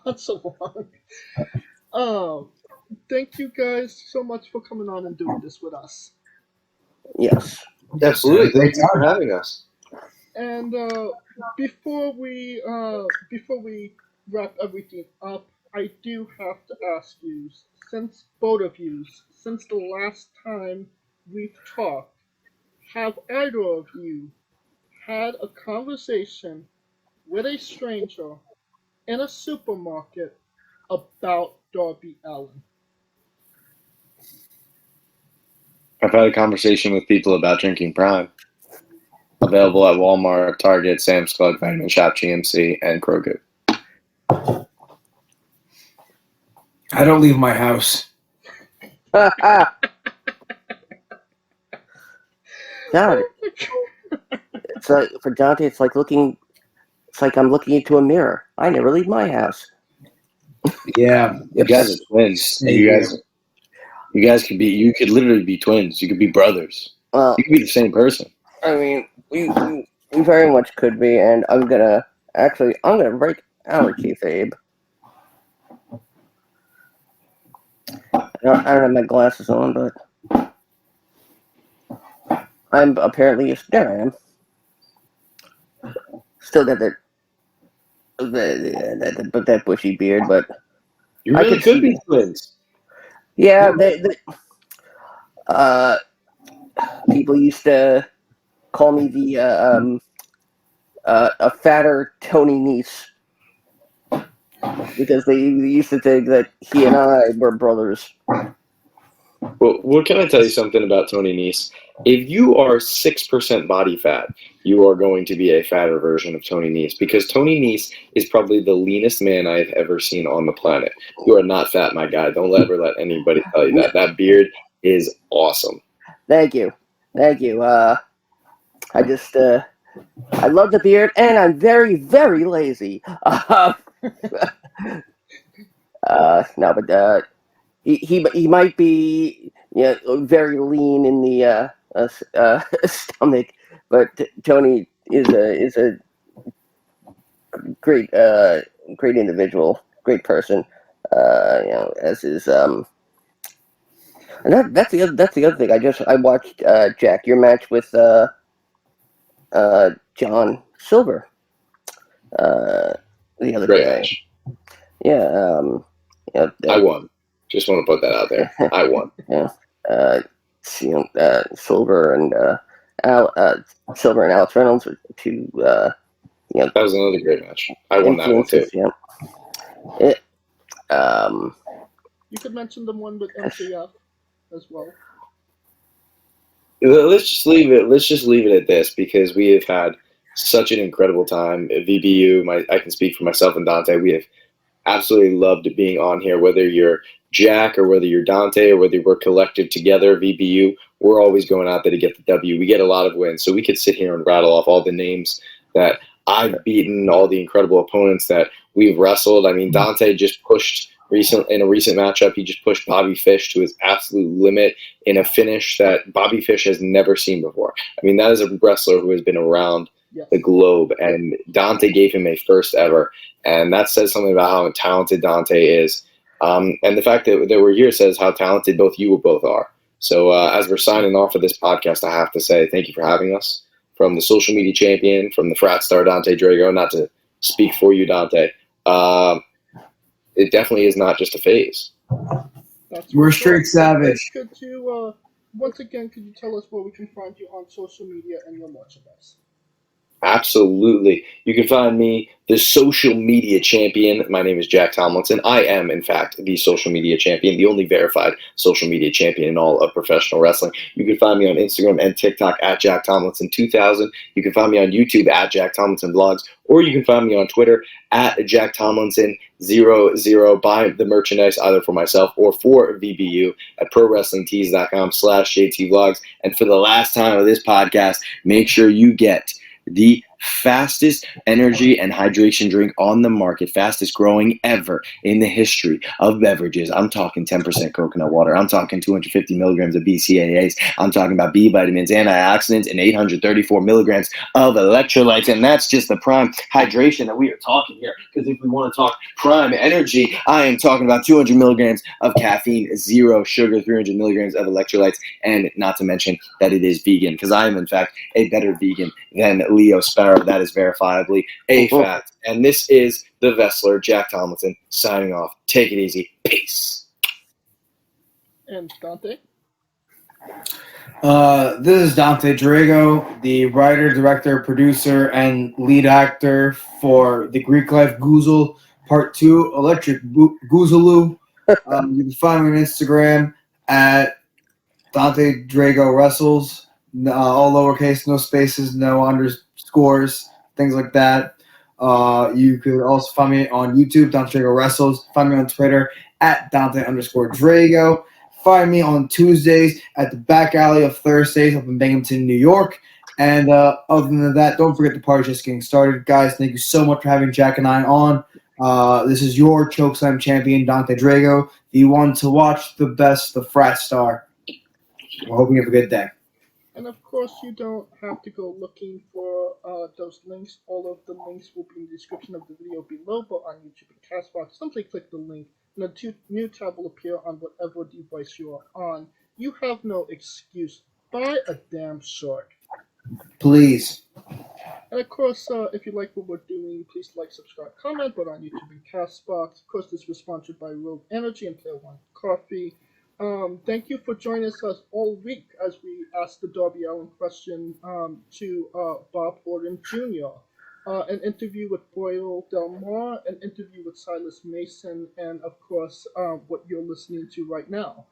watch-along. Thank you guys so much for coming on and doing this with us. Yes. Absolutely. Thanks for having us. And before we wrap everything up, I do have to ask you, since the last time we've talked, have either of you had a conversation with a stranger in a supermarket about Darby Allin? I've had a conversation with people about drinking Prime. Available at Walmart, Target, Sam's Club, Vitamin Shop, GMC, and Kroger. I don't leave my house. God, it's like, for Dante, it's like I'm looking into a mirror. I never leave my house. Yeah, You guys are twins. You could literally be twins. You could be brothers. Well, You could be the same person. I mean, we very much could be, and I'm gonna break our kayfabe. I don't have my glasses on, but I'm apparently there. I am still got that bushy beard, but You really could be twins. yeah, people used to call me a fatter Tony Nese because they used to think that he and I were brothers. Well, can I tell you something about Tony Nese? If you are 6% body fat, you are going to be a fatter version of Tony Nese because Tony Nese is probably the leanest man I've ever seen on the planet. You are not fat, my guy. Don't ever let anybody tell you that. That beard is awesome. Thank you. I love the beard, and I'm very, very lazy. No, but he might be yeah, very lean in the stomach, but Tony is a great great individual, great person. As is and that's the other thing. I watched Jack, your match with John Silver the other Great day. match. Yeah, I won. Just want to put that out there. I won. Yeah. Silver and Silver and Alex Reynolds were two. That was another great match. I won that one too. Yeah. You could mention the one with MJF as well. Let's just leave it. Let's just leave it at this because we have had such an incredible time at VBU. I can speak for myself and Dante. We have absolutely loved being on here. Whether you're Jack or whether you're Dante or whether we're collected together, VBU, we're always going out there to get the W. We get a lot of wins, so we could sit here and rattle off all the names that I've beaten, all the incredible opponents that we've wrestled. I mean, Dante just pushed in a recent matchup. He just pushed Bobby Fish to his absolute limit in a finish that Bobby Fish has never seen before. I mean, that is a wrestler who has been around the globe, and Dante gave him a first ever, and that says something about how talented Dante is. And the fact that we're here says how talented both you both are. So as we're signing off of this podcast, I have to say thank you for having us. From the social media champion, from the frat star Dante Drago, not to speak for you, Dante, it definitely is not just a phase. We're straight savage. Could you, once again, could you tell us where we can find you on social media and your merchandise? Absolutely. You can find me, the social media champion. My name is Jack Tomlinson. I am, in fact, the social media champion, the only verified social media champion in all of professional wrestling. You can find me on Instagram and TikTok at Jack Tomlinson 2000. You can find me on YouTube at Jack Tomlinson Vlogs, or you can find me on Twitter at Jack Tomlinson 00. Buy the merchandise either for myself or for VBU at ProWrestlingTees.com/JTVlogs. And for the last time of this podcast, make sure you get the fastest energy and hydration drink on the market, fastest growing ever in the history of beverages. I'm talking 10% coconut water. I'm talking 250 milligrams of BCAAs. I'm talking about B vitamins, antioxidants, and 834 milligrams of electrolytes. And that's just the prime hydration that we are talking here. Because if we want to talk prime energy, I am talking about 200 milligrams of caffeine, 0 sugar, 300 milligrams of electrolytes, and not to mention that it is vegan. Because I am, in fact, a better vegan than Leo Sparrow. That is verifiably a fact. And this is the Vestler, Jack Tomlinson, signing off. Take it easy. Peace. And Dante? This is Dante Drago, the writer, director, producer, and lead actor for the Greek Life Goozle Part 2, Electric Goozaloo. You can find me on Instagram at Dante Drago Wrestles. All lowercase, no spaces, no underscores, things like that. You could also find me on YouTube, Dante Drago Wrestles. Find me on Twitter at Dante_Drago. Find me on Tuesdays at the back alley of Thursdays up in Binghamton, New York. And other than that, don't forget the party's just getting started. Guys, thank you so much for having Jack and I on. This is your Chokeslam champion, Dante Drago, the one to watch, the best, the frat star. We're hoping you have a good day. And of course, you don't have to go looking for those links. All of the links will be in the description of the video below, but on YouTube and Castbox, simply click the link, and a new tab will appear on whatever device you are on. You have no excuse. Buy a damn shirt. Please. And of course, if you like what we're doing, please like, subscribe, comment, but on YouTube and Castbox. Of course, this was sponsored by Rogue Energy and Player One Coffee. Thank you for joining us all week as we asked the Darby Allin question to Bob Orton Jr., an interview with Boyle Del Mar, an interview with Silas Mason, and of course what you're listening to right now.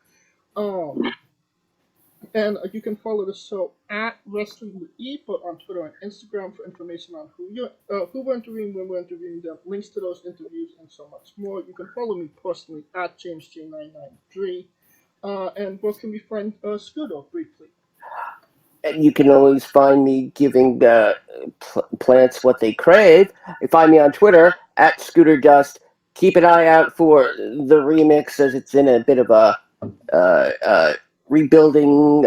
And you can follow the show at Wrestling with E, but on Twitter and Instagram for information on who we're interviewing, when we're interviewing them, links to those interviews, and so much more. You can follow me personally at JamesJ993. And where can we find Scooter briefly? And you can always find me giving plants what they crave. You find me on Twitter at Scooter Dust. Keep an eye out for the remix as it's in a bit of a rebuilding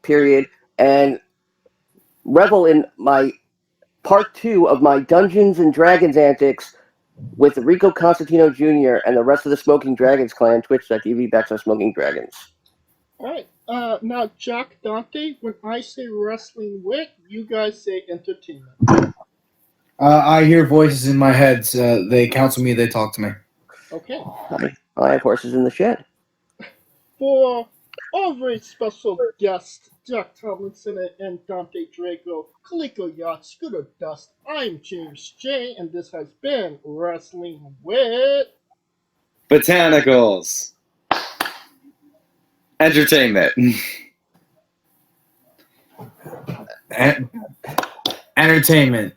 period and revel in my part 2 of my Dungeons and Dragons antics with Rico Constantino Jr. and the rest of the Smoking Dragons clan, twitch.tv/SmokingDragons. Alright, now Jack, Dante, when I say wrestling wit, you guys say entertainment. I hear voices in my head. They counsel me. They talk to me. Okay. I have horses in the shed. For our very special guests, Jack Tomlinson and Dante Drago, Coleco Yacht, Scooter Dust, I'm James J, and this has been Wrestling with Botanicals. Entertainment. Entertainment.